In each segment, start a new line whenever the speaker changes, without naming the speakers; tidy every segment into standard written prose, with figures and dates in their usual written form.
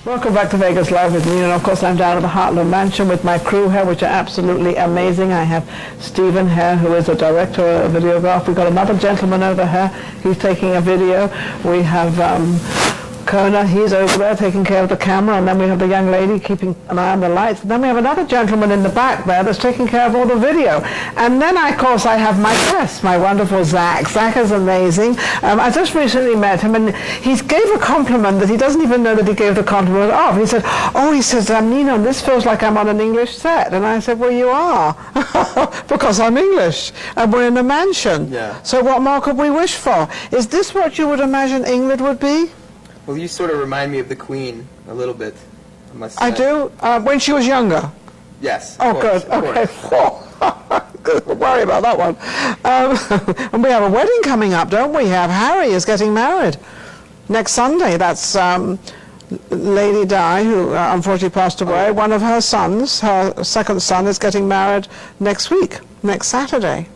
Welcome back to Vegas Live with Ninon. Of course, I'm down at the Hartland Mansion with my crew here, which are absolutely amazing. I have Stephen here, who is a director of videograph. We've got another gentleman over here. He's taking a video. We have Kona, he's over there taking care of the camera, and then we have the young lady keeping an eye on the lights. And then we have another gentleman in the back there that's taking care of all the video. And then, of course, I have my guest, my wonderful Zach. Zach is amazing. I just recently met him, and he gave a compliment that he doesn't even know that he gave the compliment off. He said, Ninon, this feels like I'm on an English set. And I said, well, you are, because I'm English, and we're in a mansion.
Yeah.
So what more could we wish for? Is this what you would imagine England would be?
Well, you sort of remind me of the Queen a little bit, I must say.
I do? When she was younger?
Yes.
Oh, good. Okay. Don't worry about that one. And we have a wedding coming up, don't we? Harry is getting married next Sunday. That's Lady Di, who unfortunately passed away. One of her sons, her second son, is getting married next week, next Saturday.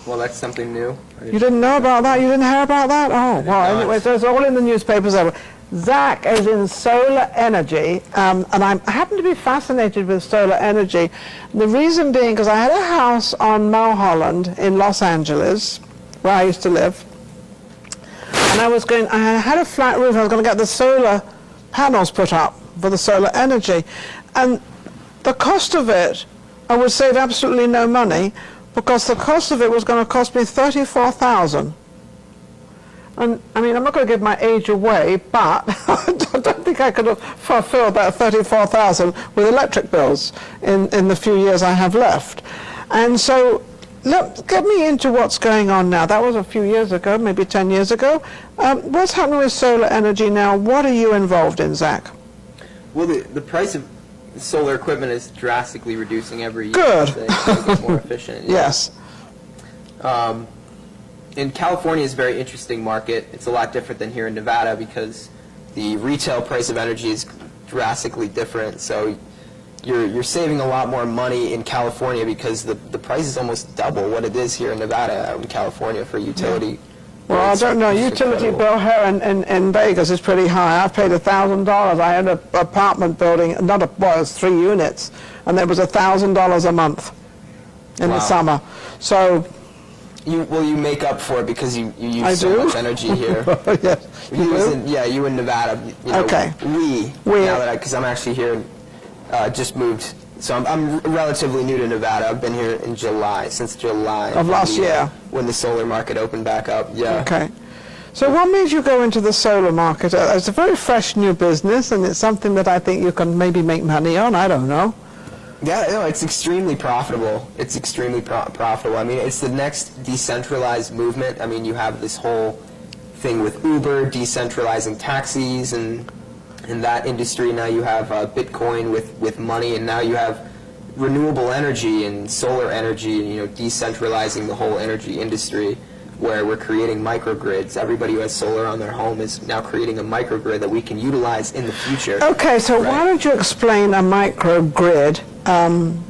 Well, that's something new.
You didn't know about that? You didn't hear about that? Oh, well, anyway, so it's all in the newspapers. Zach is in solar energy, and I happen to be fascinated with solar energy. The reason being because I had a house on Mulholland in Los Angeles, where I used to live, and I had a flat roof. I was going to get the solar panels put up for the solar energy, and the cost of it, I would save absolutely no money, because the cost of it was going to cost me $34,000. And I mean, I'm not going to give my age away, but I don't think I could have fulfilled that $34,000 with electric bills in the few years I have left. And so, look, get me into what's going on now. That was a few years ago, maybe 10 years ago. What's happening with solar energy now? What are you involved in, Zach?
Well, the price of solar equipment is drastically reducing every year.
Good.
To make it more efficient.
Yes.
In California is a very interesting market. It's a lot different than here in Nevada because the retail price of energy is drastically different. So you're saving a lot more money in California because the price is almost double what it is here in Nevada out in California for utility.
Well, I don't know. Utility bill here in Vegas is pretty high. I've paid $1,000. I had an apartment building, it was 3 units, and it was $1,000 a month in the summer. So.
You make up for it because you use so much energy here.
Yes.
You in Nevada. You know,
okay.
We now that because I'm actually here, just moved. So I'm relatively new to Nevada. I've been here in since July
of last year
when the solar market opened back up. Yeah.
Okay. So what made you go into the solar market? It's a very fresh new business, and it's something that I think you can maybe make money on. I don't know.
Yeah, no, it's extremely profitable. It's extremely profitable. I mean, it's the next decentralized movement. I mean, you have this whole thing with Uber decentralizing taxis and in that industry. Now you have Bitcoin with money, and now you have renewable energy and solar energy, and decentralizing the whole energy industry, where we're creating microgrids. Everybody who has solar on their home is now creating a microgrid that we can utilize in the future.
Okay, so why don't you explain a microgrid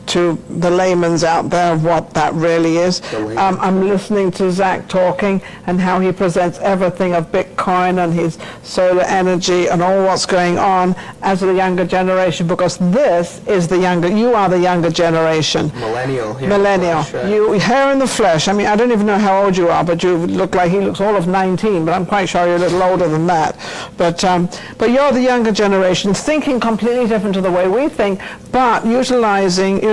to the layman's out there what that really is. I'm listening to Zach talking and how he presents everything of Bitcoin and his solar energy and all what's going on as the younger generation, because this is you are the younger generation.
Millennial.
Millennial.
Flesh, right?
You hair in the flesh. I mean, I don't even know how old you are, but you look like he looks all of 19, but I'm quite sure you're a little older than that. But you're the younger generation, thinking completely different to the way we think, but utilizing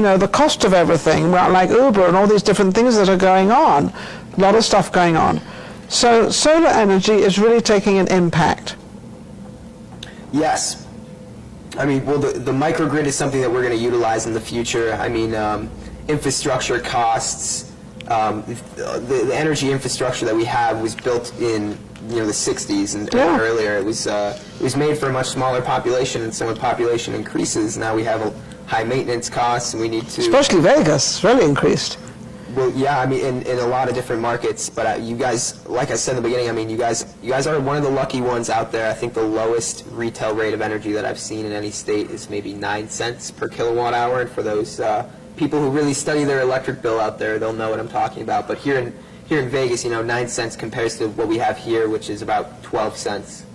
the cost of everything, like Uber and all these different things that are going on. A lot of stuff going on. So solar energy is really taking an impact.
Yes. I mean, well, the microgrid is something that we're going to utilize in the future. I mean, infrastructure costs, the energy infrastructure that we have was built in the 60s and earlier. It was made for a much smaller population, and so when population increases, now we have high maintenance costs, and we need to...
Especially Vegas, really increased.
Well, yeah, I mean, in a lot of different markets, but you guys, like I said in the beginning, I mean, you guys are one of the lucky ones out there. I think the lowest retail rate of energy that I've seen in any state is maybe 9 cents per kilowatt hour, and for those people who really study their electric bill out there, they'll know what I'm talking about. But here in Vegas, 9 cents compares to what we have here, which is about 12 cents.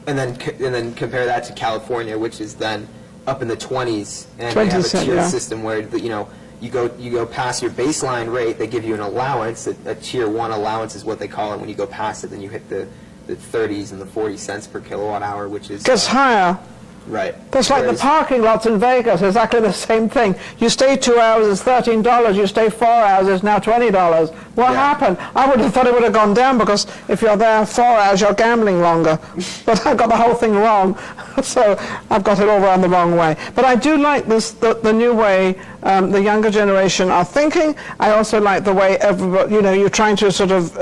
and then compare that to California, which is then up in the 20s, and
20
they have a
cent,
tier
yeah.
system where you go past your baseline rate, they give you an allowance. A tier 1 allowance is what they call it. When you go past it, then you hit the 30s and the 40 cents per kilowatt hour, which is
Gets higher.
right.
That's like the
Whereas-
parking lots in Vegas, exactly the same thing. You stay 2 hours, it's $13. You stay 4 hours, it's now $20. What
Yeah.
happened? I would have thought it would have gone down because if you're there 4 hours, you're gambling longer. But I got the whole thing wrong, so I've got it all around the wrong way. But I do like this, the new way the younger generation are thinking. I also like the way everybody, you're trying to sort of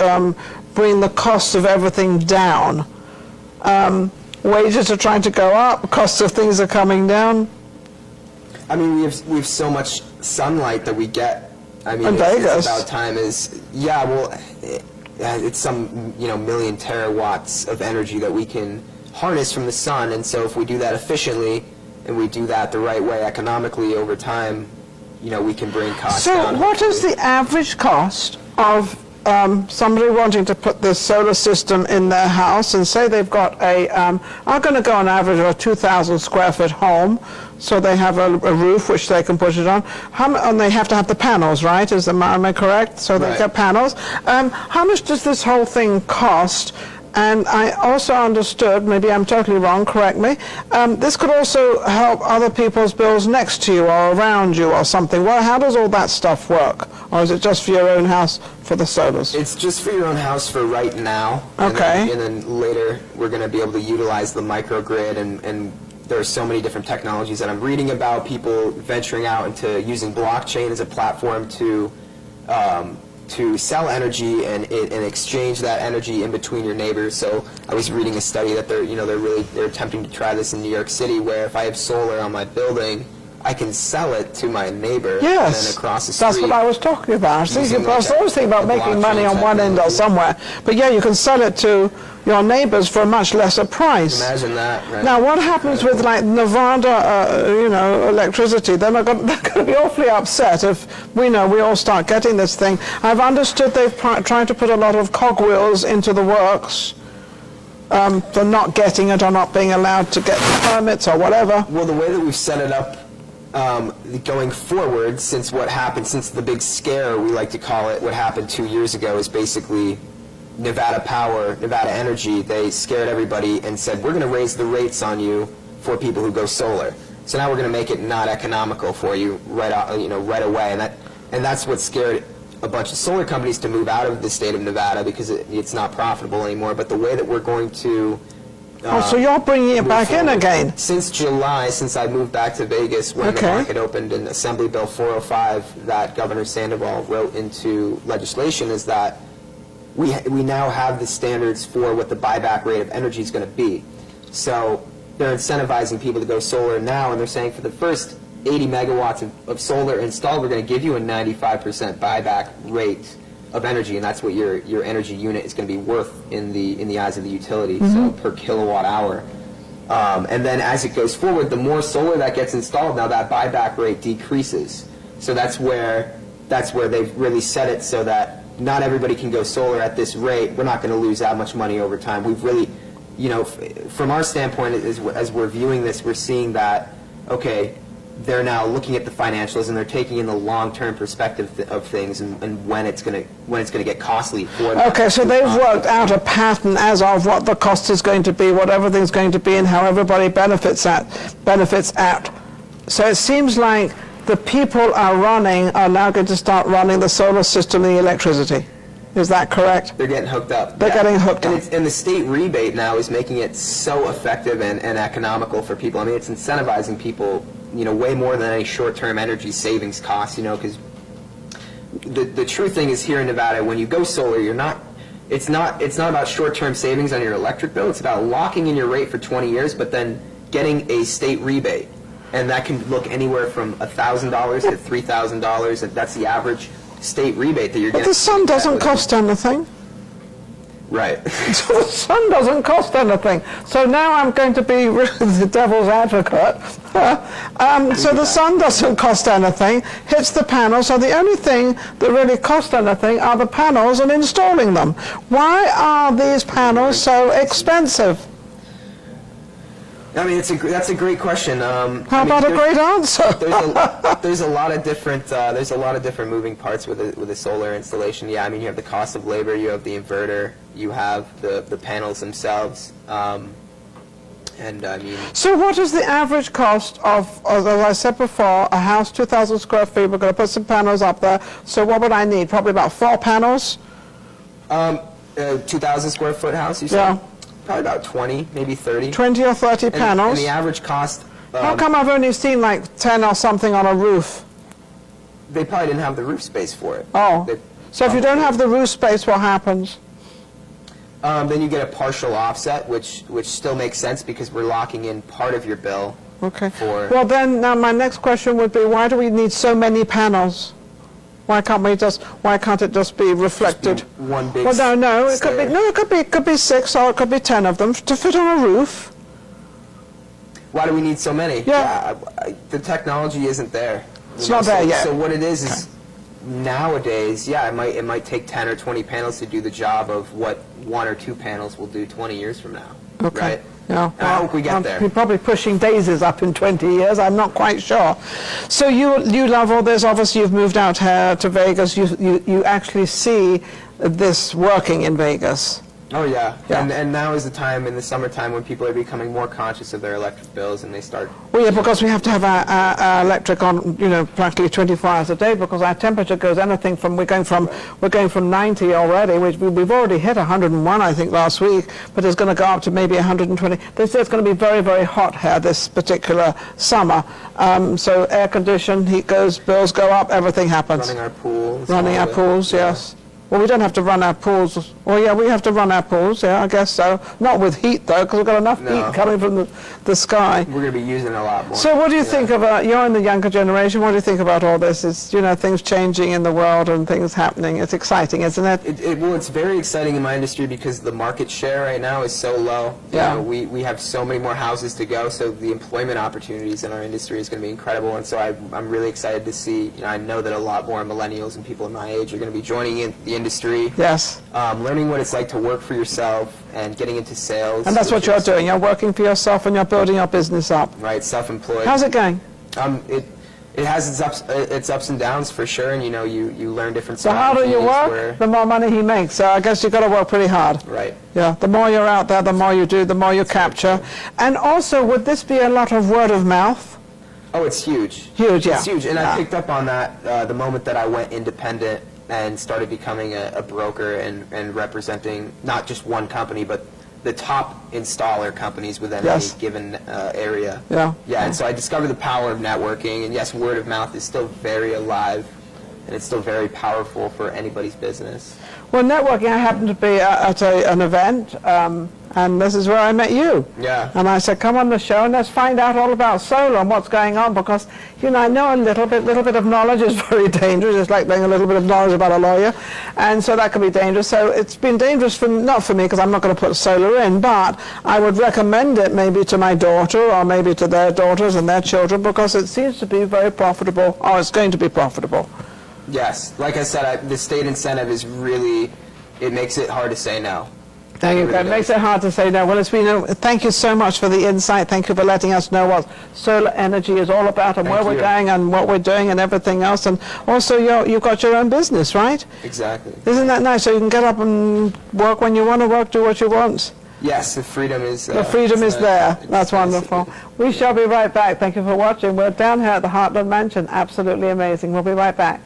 bring the cost of everything down. Wages are trying to go up, costs of things are coming down.
I mean, we have so much sunlight that we get. I mean,
In Vegas.
it's about time it's some million terawatts of energy that we can harness from the sun, and so if we do that efficiently and we do that the right way economically over time, we can bring costs down.
So what is the average cost of somebody wanting to put this solar system in their house, and say they've got I'm going to go on average of a 2,000 square foot home, so they have a roof which they can put it on, and they have to have the panels, right? Am I correct? So they
Right.
get panels. How much does this whole thing cost? And I also understood, maybe I'm totally wrong, correct me, this could also help other people's bills next to you or around you or something. Well, how does all that stuff work? Or is it just for your own house for the solars?
It's just for your own house for right now.
Okay.
And then later we're going to be able to utilize the microgrid, and there are so many different technologies that I'm reading about, people venturing out into using blockchain as a platform to sell energy and exchange that energy in between your neighbors. So I was reading a study that they're attempting to try this in New York City, where if I have solar on my building, I can sell it to my neighbor.
Yes,
and then across the street.
that's what I was talking about. I was
Using
always thinking about
the
making money on
blockchain
one end or
technology.
somewhere. But yeah, you can sell it to your neighbors for a much lesser price.
Imagine that, right?
Now, what happens with like Nevada, electricity? They're going to be awfully upset if we all start getting this thing. I've understood they've tried to put a lot of cogwheels into the works for not getting it or not being allowed to get permits or whatever.
Well, the way that we've set it up going forward, since the big scare, we like to call it, what happened 2 years ago, is basically Nevada Energy, they scared everybody and said, we're going to raise the rates on you for people who go solar. So now we're going to make it not economical for you right away. And that's what scared a bunch of solar companies to move out of the state of Nevada, because it's not profitable anymore. But the way that we're going to
So you're bringing it
move
back in
forward.
again.
Since July, since I moved back to Vegas, when the
Okay.
market opened, in Assembly Bill 405 that Governor Sandoval wrote into legislation, is that we now have the standards for what the buyback rate of energy is going to be. So they're incentivizing people to go solar now, and they're saying for the first 80 megawatts of solar installed, we're going to give you a 95% buyback rate of energy, and that's what your energy unit is going to be worth in the eyes of the utility, so per kilowatt hour. And then as it goes forward, the more solar that gets installed, now that buyback rate decreases. So that's where they've really set it so that not everybody can go solar at this rate. We're not going to lose that much money over time. We've really, from our standpoint, as we're viewing this, we're seeing that, okay, they're now looking at the financials and they're taking in the long-term perspective of things and when it's going to get costly for them.
Okay, so they've worked out a pattern as of what the cost is going to be, what everything's going to be, and how everybody benefits out. So it seems like the people are now going to start running the solar system and the electricity. Is that correct?
They're getting hooked up.
They're getting hooked up.
And the state rebate now is making it so effective and economical for people. I mean, it's incentivizing people, way more than any short-term energy savings costs, because the true thing is here in Nevada, when you go solar, it's not about short-term savings on your electric bill. It's about locking in your rate for 20 years, but then getting a state rebate. And that can look anywhere from $1,000 to $3,000. That's the average state rebate that you're getting.
But the sun doesn't cost anything.
Right.
So the sun doesn't cost anything. So now I'm going to be the devil's advocate. So the sun doesn't cost anything, hits the panel, so the only thing that really costs anything are the panels and installing them. Why are these panels so expensive?
I mean, that's a great question.
How about a great answer?
There's a lot of different moving parts with a solar installation. Yeah, I mean, you have the cost of labor, you have the inverter, you have the panels themselves, and I mean.
So what is the average cost of, as I said before, a house 2,000 square feet? We're going to put some panels up there. So what would I need? Probably about 4 panels.
2,000 square foot house, you said?
Yeah.
Probably about 20, maybe 30.
20 or 30 panels.
And the average cost.
How come I've only seen like 10 or something on a roof?
They probably didn't have the roof space for it.
Oh. So if you don't have the roof space, what happens?
Then you get a partial offset, which still makes sense because we're locking in part of your bill.
Okay. Well, then, now my next question would be, why do we need so many panels? Why can't it just be reflected?
Just be one big.
Well, no. It
stair.
could be 6 or it could be 10 of them to fit on a roof.
Why do we need so many?
Yeah.
The technology isn't there.
It's not there yet.
So what it is nowadays, yeah, it might take 10 or 20 panels to do the job of what 1 or 2 panels will do 20 years from now.
Okay.
Right?
Yeah.
And I hope we get there.
We're probably pushing daisies up in 20 years. I'm not quite sure. So you love all this. Obviously, you've moved out here to Vegas. You actually see this working in Vegas.
Oh yeah. And now is the time in the summertime when people are becoming more conscious of their electric bills and they start.
Well, yeah, because we have to have our electric on, practically 24 hours a day because our temperature goes anything from we're going from 90 already. We've already hit 101, I think, last week, but it's going to go up to maybe 120. They say it's going to be very, very hot here this particular summer. So air conditioned, heat goes, bills go up, everything happens.
Running our pools.
Running our pools, yes. Well, we don't have to run our pools. Well, yeah, we have to run our pools, yeah, I guess so. Not with heat, though, because we've got enough heat coming from the sky.
We're going to be using it a lot more.
So what do you think about, you're in the younger generation, what do you think about all this? It's, things changing in the world and things happening. It's exciting, isn't it?
Well, it's very exciting in my industry because the market share right now is so low.
Yeah.
We have so many more houses to go, so the employment opportunities in our industry is going to be incredible. And so I'm really excited to see, I know that a lot more millennials and people in my age are going to be joining in the industry.
Yes.
Learning what it's like to work for yourself and getting into sales.
And that's what you're doing. You're working for yourself and you're building your business up.
Right, self-employed.
How's it going?
It has its ups and downs for sure, and you learn different.
The harder you work, the more money he makes. So I guess you've got to work pretty hard.
Right.
Yeah. The more you're out there, the more you do, the more you capture. And also, would this be a lot of word of mouth?
Oh, it's huge.
Huge, yeah.
It's huge, and I picked up on that the moment that I went independent and started becoming a broker and representing not just one company, but the top installer companies within any given area.
Yeah.
Yeah, and so I discovered the power of networking, and yes, word of mouth is still very alive, and it's still very powerful for anybody's business.
Well, networking, I happened to be at an event, and this is where I met you.
Yeah.
And I said, come on the show and let's find out all about solar and what's going on, because, I know a little bit of knowledge is very dangerous. It's like being a little bit of knowledge about a lawyer, and so that can be dangerous. So it's been dangerous, not for me, because I'm not going to put solar in, but I would recommend it maybe to my daughter or maybe to their daughters and their children, because it seems to be very profitable, or it's going to be profitable.
Yes, like I said, the state incentive is really, it makes it hard to say no.
Thank you. It makes it hard to say no. Well, it's been thank you so much for the insight. Thank you for letting us know what solar energy is all about and where we're going and what we're doing and everything else. And also, you've got your own business, right?
Exactly.
Isn't that nice? So you can get up and work when you want to work, do what you want.
Yes, the freedom is
the freedom is there. That's wonderful. We shall be right back. Thank you for watching. We're down here at the Hartland Mansion. Absolutely amazing. We'll be right back.